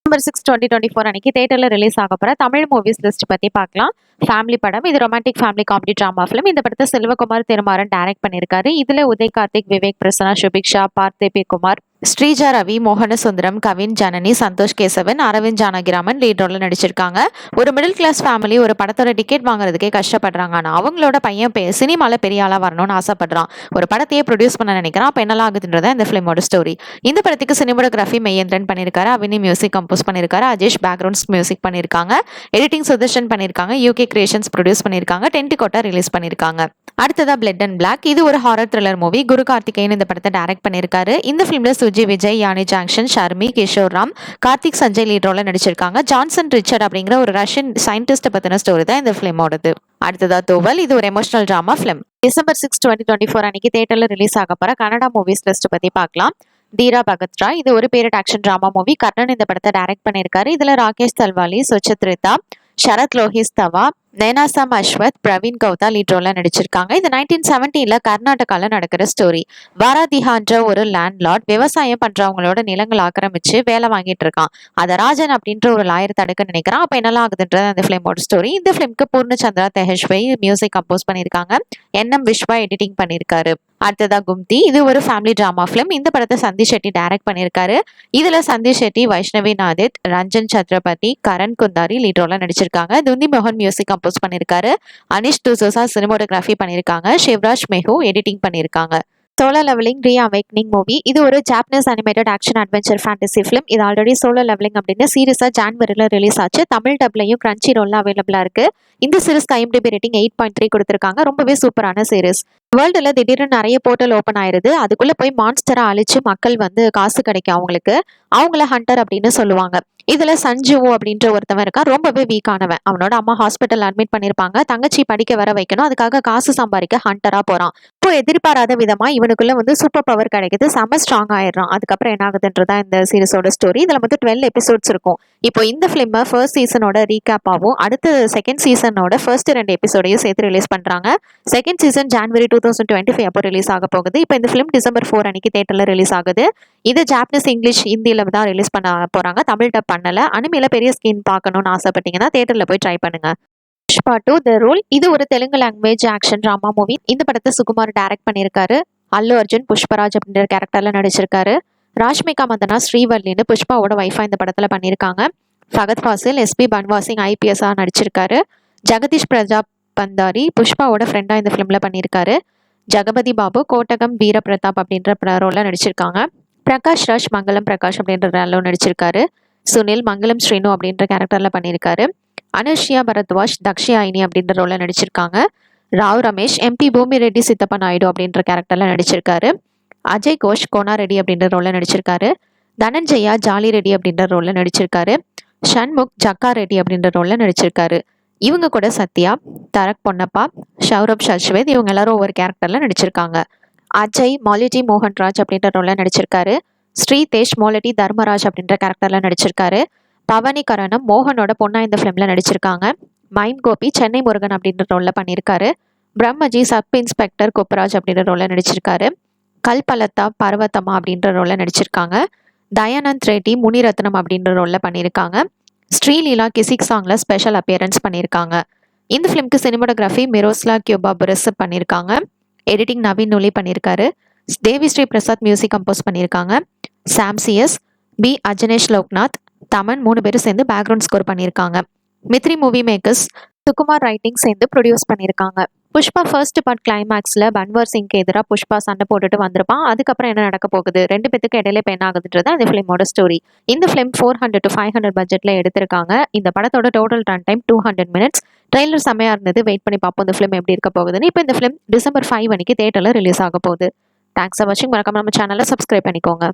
December 6, 2024 அன்னைக்கு தியேட்டர்ல release ஆக போற தமிழ் மூவிஸ் லிஸ்ட் பத்தி பார்க்கலாம். ஃபேமிலி படம். இது romantic family comedy drama film. இந்த படத்தை செல்வகுமார் திருமாறன் டைரக்ட் பண்ணியிருக்காரு. இதுல உதய் கார்த்திக், விவேக் பிரசன்னா, சுபிக்ஷா, பார்த்தேபி குமார், ஸ்ரீஜா ரவி, மோகன சுந்தரம், கவின் ஜனனி, சந்தோஷ் கேசவன், அரவிந்த் ஜானகிராமன் லீட் ரோல்ல நடிச்சிருக்காங்க. ஒரு மிடில் கிளாஸ் ஃபேமிலி ஒரு படத்தோட டிக்கெட் வாங்குறதுக்கே கஷ்டப்படுறாங்க. ஆனா அவங்களோட பையன் சினிமால பெரிய ஆளா வரணும்னு ஆசைப்படுறான். ஒரு படத்தையே ப்ரொடியூஸ் பண்ண நினைக்கிறான். அப்ப என்னெல்லாம் ஆகுதுன்றதா இந்த ஃபிலிமோட ஸ்டோரி. இந்த படத்துக்கு சினிமோகிராஃபி மெய்யந்திரன் பண்ணியிருக்காரு. அவினி மியூசிக் கம்போஸ் பண்ணியிருக்காரு. அஜேஷ் பேக்ரவுண்ட்ஸ் மியூசிக் பண்ணியிருக்காங்க. எடிட்டிங் சுதர்ஷன் பண்ணியிருக்காங்க. யூகே கிரியேஷன்ஸ் ப்ரொடியூஸ் பண்ணியிருக்காங்க. டென்டிகோட்டா ரிலீஸ் பண்ணியிருக்காங்க. அடுத்ததா பிளட் அண்ட் பிளாக். இது ஒரு horror thriller movie. Guru Karthikeyan இந்த படத்தை டைரக்ட் பண்ணியிருக்காரு. இந்த ஃபிலிம்ல சுஜி விஜய், யானி ஜாங்ஷன், ஷர்மி, கிஷோர் ராம், கார்த்திக் சஞ்சய் லீட் ரோல்ல நடிச்சிருக்காங்க. ஜான்சன் ரிச்சர்ட் அப்படிங்கிற ஒரு ரஷ்யன் சயின்டிஸ்ட் பத்தின ஸ்டோரி தான் இந்த ஃபிலிமோடது. அடுத்ததா தோவல். இது ஒரு எமோஷனல் டிராமா ஃபிலிம். December 6, 2024 அன்னைக்கு தியேட்டர்ல ரிலீஸ் ஆக போற கன்னடா மூவிஸ் லிஸ்ட் பத்தி பார்க்கலாம். தீரா பகத்ரா. இது ஒரு period action drama movie. Karnan இந்த படத்தை டைரக்ட் பண்ணியிருக்காரு. இதுல ராகேஷ் தல்வாலி, சுசித்ரிதா, ஷரத் லோஹிஸ்தவா, நேனாசம் அஸ்வத், பிரவீன் கௌதா லீட் ரோல்ல நடிச்சிருக்காங்க. இது 1970ல கர்நாடகால நடக்கிற ஸ்டோரி. வாராதிஹான்ற ஒரு லேண்ட் லார்ட் விவசாயம் பண்றவங்களோட நிலங்கள் ஆக்கிரமிச்சு வேலை வாங்கிட்டு இருக்கான். அத ராஜன் அப்படின்ற ஒரு லாயர் தடுக்க நினைக்கிறான். அப்ப என்னெல்லாம் ஆகுதுன்றது அந்த ஃபிலிமோட ஸ்டோரி. இந்த ஃபிலிம்க்கு பூர்ணச்சந்திரா தெஹஷ்வை மியூசிக் கம்போஸ் பண்ணியிருக்காங்க. என்எம் விஸ்வா எடிட்டிங் பண்ணியிருக்காரு. அடுத்ததா கும்தி. இது ஒரு ஃபேமிலி டிராமா ஃபிலிம். இந்த படத்தை சந்தீஷ் ஷெட்டி டைரக்ட் பண்ணியிருக்காரு. இதுல சந்தீஷ் ஷெட்டி, வைஷ்ணவி நாதித், ரஞ்சன் சத்ரபதி, கரண் குந்தாரி லீட் ரோல்ல நடிச்சிருக்காங்க. துந்தி மோகன் மியூசிக் கம்போஸ் பண்ணியிருக்காரு. அனிஷ் துசோசா சினிமோட்டோகிராஃபி பண்ணியிருக்காங்க. சிவராஜ் மெஹு எடிட்டிங் பண்ணியிருக்காங்க. சோலோ லெவலிங் ரீ அவேக்னிங் மூவி. இது ஒரு Japanese animated action adventure fantasy film. இது ஆல்ரெடி சோலோ லெவலிங் அப்படின்னு சீரிஸா ஜான்வரில ரிலீஸ் ஆச்சு. தமிழ் டப்லையும் கிரன்ச்சி ரோல்ல அவைலபிளா இருக்கு. இந்த சீரிஸ் IMDb ரேட்டிங் 8.3 கொடுத்திருக்காங்க. ரொம்பவே சூப்பரான சீரிஸ். வேர்ல்டுல திடீர்னு நிறைய போர்ட்டல் ஓப்பன் ஆயிருது. அதுக்குள்ள போய் மான்ஸ்டரை அழிச்சு மக்கள் காசு கிடைக்கும் அவங்களுக்கு. அவங்கள ஹண்டர் அப்படின்னு சொல்லுவாங்க. இதுல சஞ்சுவோ அப்படின்ற ஒருத்தவன் இருக்கான். ரொம்பவே வீக்கானவன். அவனோட அம்மா ஹாஸ்பிட்டல் அட்மிட் பண்ணிருப்பாங்க. தங்கச்சி படிக்க வர வைக்கணும். அதுக்காக காசு சம்பாதிக்க ஹண்டரா போறான். இப்போ எதிர்பாராத விதமா இவனுக்குள்ள சூப்பர் பவர் கிடைக்குது. செம ஸ்ட்ராங் ஆயிடுறான். அதுக்கப்புறம் என்ன ஆகுதுன்றதா இந்த சீரிஸோட ஸ்டோரி. இதுல 12 எபிசோட்ஸ் இருக்கும். இப்போ இந்த பிலிம் ஃபர்ஸ்ட் சீசனோட ரீகேப் ஆகும். அடுத்து செகண்ட் சீசனோட ஃபர்ஸ்ட் 2 எபிசோடையும் சேர்த்து ரிலீஸ் பண்றாங்க. செகண்ட் சீசன் ஜான்வரி 2025 அப்போ ரிலீஸ் ஆக போகுது. இப்போ இந்த ஃபிலிம் December 4 அன்னைக்கு தியேட்டர்ல ரிலீஸ் ஆகுது. இது ஜாப்பனீஸ், இங்கிலீஷ், ஹிந்தியில தான் ரிலீஸ் பண்ண போறாங்க. தமிழ் டப் பண்ணல. அனிமேல பெரிய ஸ்கிரீன் பார்க்கணும்னு ஆசைப்பட்டீங்கன்னா தியேட்டர்ல போய் ட்ரை பண்ணுங்க. Pushpa 2 the rule. இது ஒரு Telugu language action drama movie. இந்த படத்தை சுகுமார் டைரக்ட் பண்ணியிருக்காரு. அல்லு அர்ஜுன் புஷ்பராஜ் அப்படின்ற கேரக்டர்ல நடிச்சிருக்காரு. ராஷ்மிகா மந்தனா ஸ்ரீவல்லின்னு புஷ்பாவோட வைஃபா இந்த படத்துல பண்ணியிருக்காங்க. ஃபகத் ஃபாசில், SP பன்வாசிங் IPS-ஆ நடிச்சிருக்காரு. ஜெகதீஷ் பிரஜாப் பந்தாரி புஷ்பாவோட ஃப்ரெண்டா இந்த ஃபிலிம்ல பண்ணியிருக்காரு. ஜெகபதி பாபு கோட்டகம் வீர பிரதாப் அப்படின்ற ரோல்ல நடிச்சிருக்காங்க. பிரகாஷ் ராஜ் மங்களம் பிரகாஷ் அப்படின்ற ரோல்ல நடிச்சிருக்காரு. சுனில் மங்களம் ஸ்ரீனு அப்படின்ற கேரக்டர்ல பண்ணியிருக்காரு. அனுஷ்யா பரத்வாஜ் தக்ஷியாயினி அப்படின்ற ரோல்ல நடிச்சிருக்காங்க. ராவ் ரமேஷ் MP பூமி ரெட்டி சித்தப்ப நாயுடு அப்படின்ற கேரக்டர்ல நடிச்சிருக்காரு. அஜய் கோஷ் கோனா ரெட்டி அப்படின்ற ரோல்ல நடிச்சிருக்காரு. தனஞ்சயா ஜாலி ரெட்டி அப்படின்ற ரோல்ல நடிச்சிருக்காரு. ஷண்முக் ஜக்கா ரெட்டி அப்படின்ற ரோல்ல நடிச்சிருக்காரு. இவங்க கூட சத்யா, தரக் பொன்னப்பா, ஷௌரப் சஷ்வேத் இவங்க எல்லாரும் ஒவ்வொரு கேரக்டர்ல நடிச்சிருக்காங்க. அஜய் மாலிட்டி மோகன்ராஜ் அப்படின்ற ரோல்ல நடிச்சிருக்காரு. ஸ்ரீதேஷ் மோலட்டி தர்மராஜ் அப்படின்ற கேரக்டர்ல நடிச்சிருக்காரு. பவனி கரணம் மோகனோட பொண்ணா இந்த ஃபிலிம்ல நடிச்சிருக்காங்க. மைம் கோபி சென்னை முருகன் அப்படின்ற ரோல்ல பண்ணியிருக்காரு. பிரம்மஜி சப் இன்ஸ்பெக்டர் குப்ராஜ் அப்படின்ற ரோல்ல நடிச்சிருக்காரு. கல்பலத்தா பர்வத்தம்மா அப்படின்ற ரோல்ல நடிச்சிருக்காங்க. தயானந்த் ரெட்டி முனிரத்னம் அப்படின்ற ரோல்ல பண்ணியிருக்காங்க. ஸ்ரீலீலா கிசிக் சாங்ல ஸ்பெஷல் அப்பியரன்ஸ் பண்ணியிருக்காங்க. இந்த ஃபிலிம்க்கு சினிமோட்டோகிராஃபி மிரோஸ்லா கியூபா புரஸ் பண்ணியிருக்காங்க. எடிட்டிங் நவீன் நுலி பண்ணியிருக்காரு. தேவி ஸ்ரீ பிரசாத் மியூசிக் கம்போஸ் பண்ணியிருக்காங்க. சாம்சிஎஸ், B அஜனேஷ் லோக்நாத், தமன் 3 பேரும் சேர்ந்து பேக்ரவுண்ட் ஸ்கோர் பண்ணியிருக்காங்க. மித்ரி மூவி மேக்கர்ஸ் சுகுமார் ரைட்டிங் சேர்ந்து ப்ரொடியூஸ் பண்ணியிருக்காங்க. புஷ்பா ஃபர்ஸ்ட் பார்ட் கிளைமேக்ஸ்ல பன்வர் சிங்க்கு எதிராக புஷ்பா சண்டை போட்டுட்டு வந்திருப்பான். அதுக்கப்புறம் என்ன நடக்க போகுது, 2 பேத்துக்கு இடையில இப்போ என்ன ஆகுதுன்றது இந்த ஃபிலிமோட ஸ்டோரி. இந்த ஃபிலிம் 400 to 500 பட்ஜெட்ல எடுத்திருக்காங்க. இந்த படத்தோட total run time 200 minutes. Trailer செமையா இருந்தது. வெயிட் பண்ணி பார்ப்போம் இந்த ஃபிலிம் எப்படி இருக்க போகுதுன்னு. இப்போ இந்த ஃபிலிம் December 5 அன்னைக்கு தியேட்டர்ல ரிலீஸ் ஆக போகுது. தேங்க்ஸ் ஃபார் வாட்சிங். மறக்காம நம்ம சேனலை சப்ஸ்கிரைப் பண்ணிக்கோங்க.